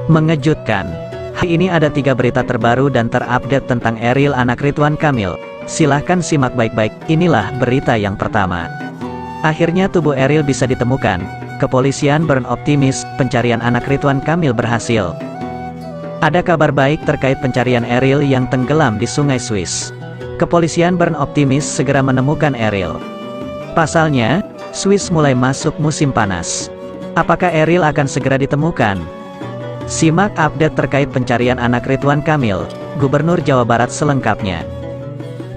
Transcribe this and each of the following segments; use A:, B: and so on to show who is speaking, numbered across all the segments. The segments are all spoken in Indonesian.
A: Mengejutkan. Hari ini ada 3 berita terbaru dan terupdate tentang Eril anak Ridwan Kamil. Silahkan simak baik-baik, inilah berita yang pertama. Akhirnya tubuh Eril bisa ditemukan. Kepolisian beroptimis, pencarian anak Ridwan Kamil berhasil. Ada kabar baik terkait pencarian Eril yang tenggelam di Sungai Swiss. Kepolisian beroptimis segera menemukan Eril. Pasalnya, Swiss mulai masuk musim panas. Apakah Eril akan segera ditemukan? Simak update terkait pencarian anak Ridwan Kamil, Gubernur Jawa Barat selengkapnya.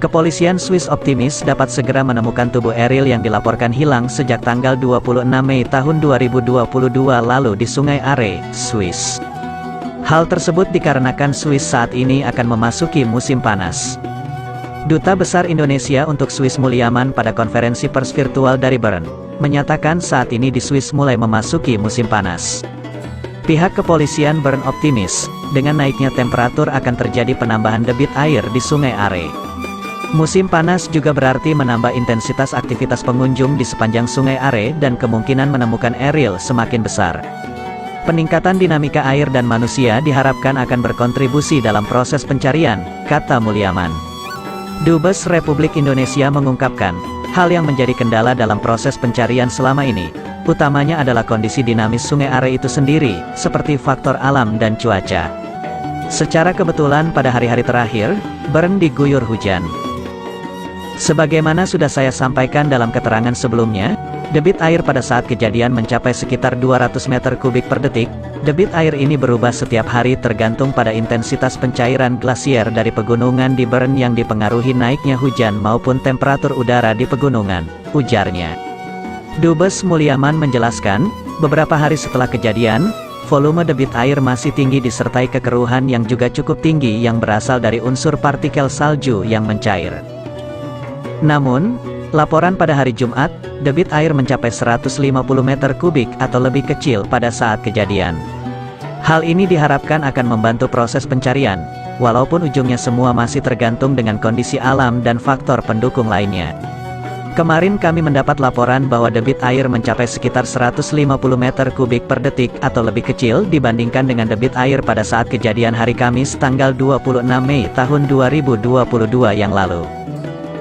A: Kepolisian Swiss optimis dapat segera menemukan tubuh Eril yang dilaporkan hilang sejak tanggal 26 Mei tahun 2022 lalu di Sungai Are, Swiss. Hal tersebut dikarenakan Swiss saat ini akan memasuki musim panas. Duta Besar Indonesia untuk Swiss Mulyaman pada konferensi pers virtual dari Bern, menyatakan saat ini di Swiss mulai memasuki musim panas. Pihak kepolisian Bern optimis, dengan naiknya temperatur akan terjadi penambahan debit air di Sungai Are. Musim panas juga berarti menambah intensitas aktivitas pengunjung di sepanjang Sungai Are dan kemungkinan menemukan Eril semakin besar. Peningkatan dinamika air dan manusia diharapkan akan berkontribusi dalam proses pencarian, kata Mulyaman. Dubes Republik Indonesia mengungkapkan, hal yang menjadi kendala dalam proses pencarian selama ini, utamanya adalah kondisi dinamis Sungai Are itu sendiri, seperti faktor alam dan cuaca. Secara kebetulan pada hari-hari terakhir, Bern diguyur hujan. Sebagaimana sudah saya sampaikan dalam keterangan sebelumnya, debit air pada saat kejadian mencapai sekitar 200 meter kubik per detik. Debit air ini berubah setiap hari tergantung pada intensitas pencairan glasier dari pegunungan di Bern yang dipengaruhi naiknya hujan maupun temperatur udara di pegunungan, ujarnya. Dubes Mulyaman menjelaskan, beberapa hari setelah kejadian, volume debit air masih tinggi disertai kekeruhan yang juga cukup tinggi yang berasal dari unsur partikel salju yang mencair. Namun, laporan pada hari Jumat, debit air mencapai 150 meter kubik atau lebih kecil pada saat kejadian. Hal ini diharapkan akan membantu proses pencarian, walaupun ujungnya semua masih tergantung dengan kondisi alam dan faktor pendukung lainnya. Kemarin kami mendapat laporan bahwa debit air mencapai sekitar 150 meter kubik per detik atau lebih kecil dibandingkan dengan debit air pada saat kejadian hari Kamis tanggal 26 Mei tahun 2022 yang lalu.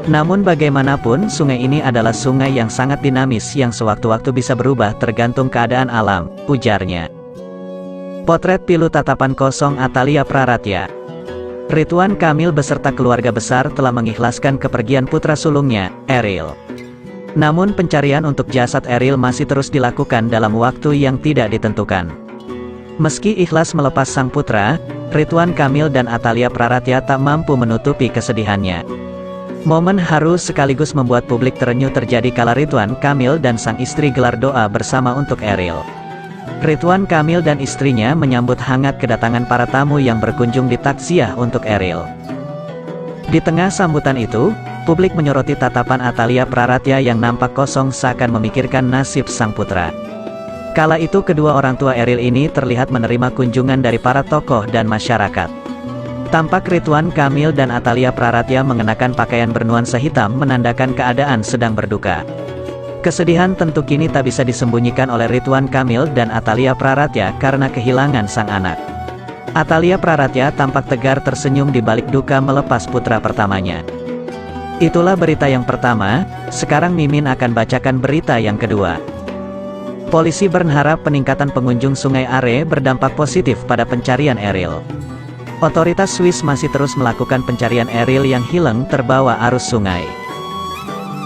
A: Namun bagaimanapun sungai ini adalah sungai yang sangat dinamis yang sewaktu-waktu bisa berubah tergantung keadaan alam, ujarnya. Potret pilu tatapan kosong Atalia Praratya. Ridwan Kamil beserta keluarga besar telah mengikhlaskan kepergian putra sulungnya, Eril. Namun pencarian untuk jasad Eril masih terus dilakukan dalam waktu yang tidak ditentukan. Meski ikhlas melepas sang putra, Ridwan Kamil dan Atalia Praratya tak mampu menutupi kesedihannya. Momen haru sekaligus membuat publik terenyuh terjadi kala Ridwan Kamil dan sang istri gelar doa bersama untuk Eril. Ridwan Kamil dan istrinya menyambut hangat kedatangan para tamu yang berkunjung di takziah untuk Eril. Di tengah sambutan itu, publik menyoroti tatapan Atalia Praratya yang nampak kosong seakan memikirkan nasib sang putra. Kala itu kedua orang tua Eril ini terlihat menerima kunjungan dari para tokoh dan masyarakat. Tampak Ridwan Kamil dan Atalia Praratya mengenakan pakaian bernuansa hitam menandakan keadaan sedang berduka. Kesedihan tentu kini tak bisa disembunyikan oleh Ridwan Kamil dan Atalia Praratya karena kehilangan sang anak. Atalia Praratya tampak tegar tersenyum di balik duka melepas putra pertamanya. Itulah berita yang pertama, sekarang Mimin akan bacakan berita yang kedua. Polisi berharap peningkatan pengunjung Sungai Are berdampak positif pada pencarian Eril. Otoritas Swiss masih terus melakukan pencarian Eril yang hilang terbawa arus sungai.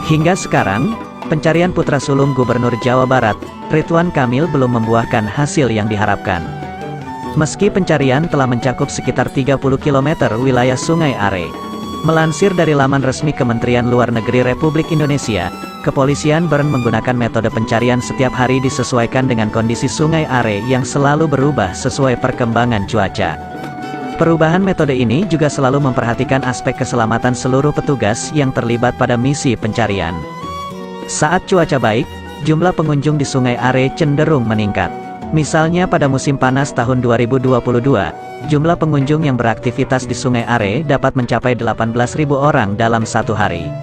A: Hingga sekarang, pencarian putra sulung Gubernur Jawa Barat, Ridwan Kamil belum membuahkan hasil yang diharapkan. Meski pencarian telah mencakup sekitar 30 km wilayah Sungai Are. Melansir dari laman resmi Kementerian Luar Negeri Republik Indonesia, kepolisian Bern menggunakan metode pencarian setiap hari disesuaikan dengan kondisi Sungai Are yang selalu berubah sesuai perkembangan cuaca. Perubahan metode ini juga selalu memperhatikan aspek keselamatan seluruh petugas yang terlibat pada misi pencarian. Saat cuaca baik, jumlah pengunjung di Sungai Are cenderung meningkat. Misalnya pada musim panas tahun 2022, jumlah pengunjung yang beraktivitas di Sungai Are dapat mencapai 18.000 orang dalam satu hari.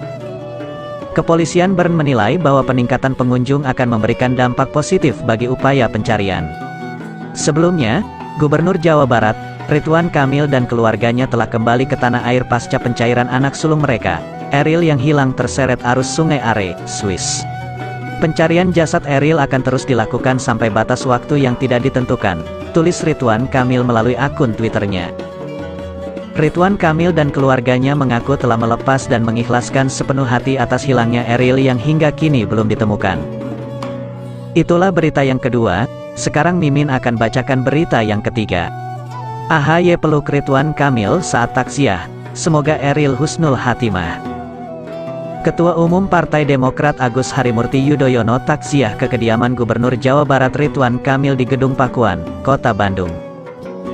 A: Kepolisian Bern menilai bahwa peningkatan pengunjung akan memberikan dampak positif bagi upaya pencarian. Sebelumnya, Gubernur Jawa Barat, Ridwan Kamil dan keluarganya telah kembali ke tanah air pasca pencairan anak sulung mereka, Eril yang hilang terseret arus Sungai Are, Swiss. Pencarian jasad Eril akan terus dilakukan sampai batas waktu yang tidak ditentukan, tulis Ridwan Kamil melalui akun Twitternya. Ridwan Kamil dan keluarganya mengaku telah melepas dan mengikhlaskan sepenuh hati atas hilangnya Eril yang hingga kini belum ditemukan. Itulah berita yang kedua, sekarang Mimin akan bacakan berita yang ketiga. AHY peluk Ridwan Kamil saat taksiyah, semoga Eril husnul hatimah. Ketua Umum Partai Demokrat Agus Harimurti Yudhoyono taksiyah ke kediaman Gubernur Jawa Barat Ridwan Kamil di Gedung Pakuan, Kota Bandung.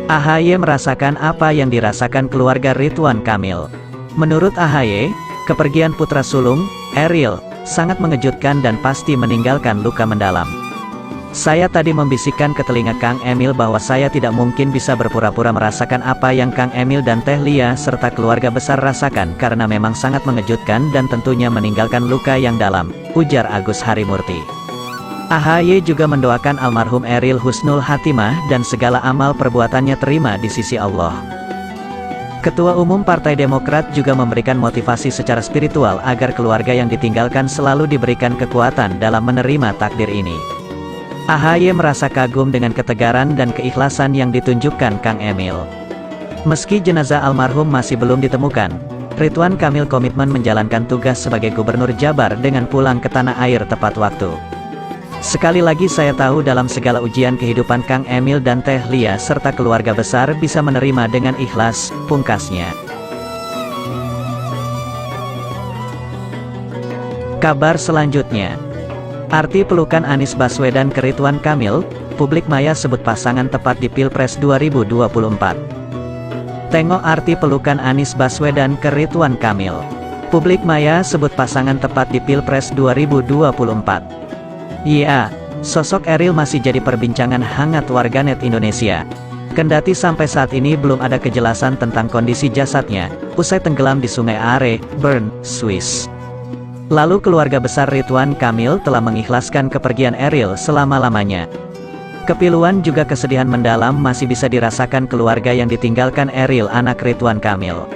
A: AHY merasakan apa yang dirasakan keluarga Ridwan Kamil. Menurut AHY, kepergian putra sulung, Eril, sangat mengejutkan dan pasti meninggalkan luka mendalam. Saya tadi membisikkan ke telinga Kang Emil bahwa saya tidak mungkin bisa berpura-pura merasakan apa yang Kang Emil dan Teh Lia serta keluarga besar rasakan karena memang sangat mengejutkan dan tentunya meninggalkan luka yang dalam, ujar Agus Harimurti. AHY juga mendoakan almarhum Eril husnul hatimah dan segala amal perbuatannya terima di sisi Allah. Ketua Umum Partai Demokrat juga memberikan motivasi secara spiritual agar keluarga yang ditinggalkan selalu diberikan kekuatan dalam menerima takdir ini. AHY merasa kagum dengan ketegaran dan keikhlasan yang ditunjukkan Kang Emil. Meski jenazah almarhum masih belum ditemukan, Ridwan Kamil komitmen menjalankan tugas sebagai Gubernur Jabar dengan pulang ke tanah air tepat waktu. Sekali lagi saya tahu dalam segala ujian kehidupan Kang Emil dan Teh Lia serta keluarga besar bisa menerima dengan ikhlas, pungkasnya. Kabar selanjutnya. Arti pelukan Anies Baswedan ke Ridwan Kamil, publik maya sebut pasangan tepat di Pilpres 2024. Tengok arti pelukan Anies Baswedan ke Ridwan Kamil. Publik maya sebut pasangan tepat di Pilpres 2024. Ya, sosok Eril masih jadi perbincangan hangat warganet Indonesia. Kendati sampai saat ini belum ada kejelasan tentang kondisi jasadnya, usai tenggelam di Sungai Are, Bern, Swiss. Lalu keluarga besar Ridwan Kamil telah mengikhlaskan kepergian Eril selama-lamanya. Kepiluan juga kesedihan mendalam masih bisa dirasakan keluarga yang ditinggalkan Eril anak Ridwan Kamil.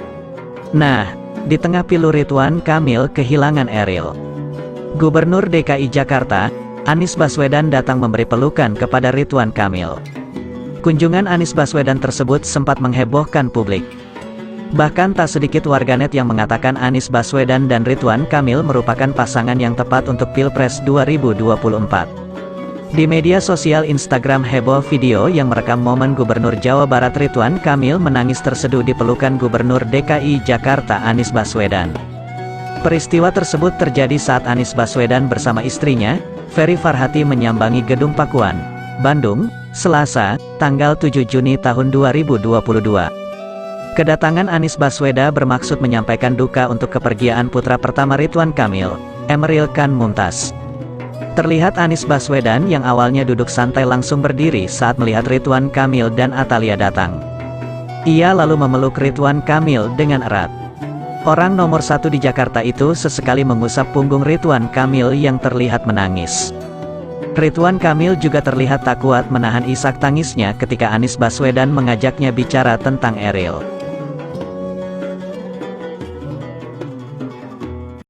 A: Nah, di tengah pilu Ridwan Kamil kehilangan Eril, Gubernur DKI Jakarta, Anies Baswedan datang memberi pelukan kepada Ridwan Kamil. Kunjungan Anies Baswedan tersebut sempat menghebohkan publik. Bahkan tak sedikit warganet yang mengatakan Anies Baswedan dan Ridwan Kamil merupakan pasangan yang tepat untuk Pilpres 2024. Di media sosial Instagram heboh video yang merekam momen Gubernur Jawa Barat Ridwan Kamil menangis terseduh di pelukan Gubernur DKI Jakarta Anies Baswedan. Peristiwa tersebut terjadi saat Anies Baswedan bersama istrinya, Ferry Farhati menyambangi Gedung Pakuan, Bandung, Selasa, tanggal 7 Juni tahun 2022. Kedatangan Anies Baswedan bermaksud menyampaikan duka untuk kepergian putra pertama Ridwan Kamil, Emeril Khan Mumtaz. Terlihat Anies Baswedan yang awalnya duduk santai langsung berdiri saat melihat Ridwan Kamil dan Atalia datang. Ia lalu memeluk Ridwan Kamil dengan erat. Orang nomor satu di Jakarta itu sesekali mengusap punggung Ridwan Kamil yang terlihat menangis. Ridwan Kamil juga terlihat tak kuat menahan isak tangisnya ketika Anies Baswedan mengajaknya bicara tentang Eril.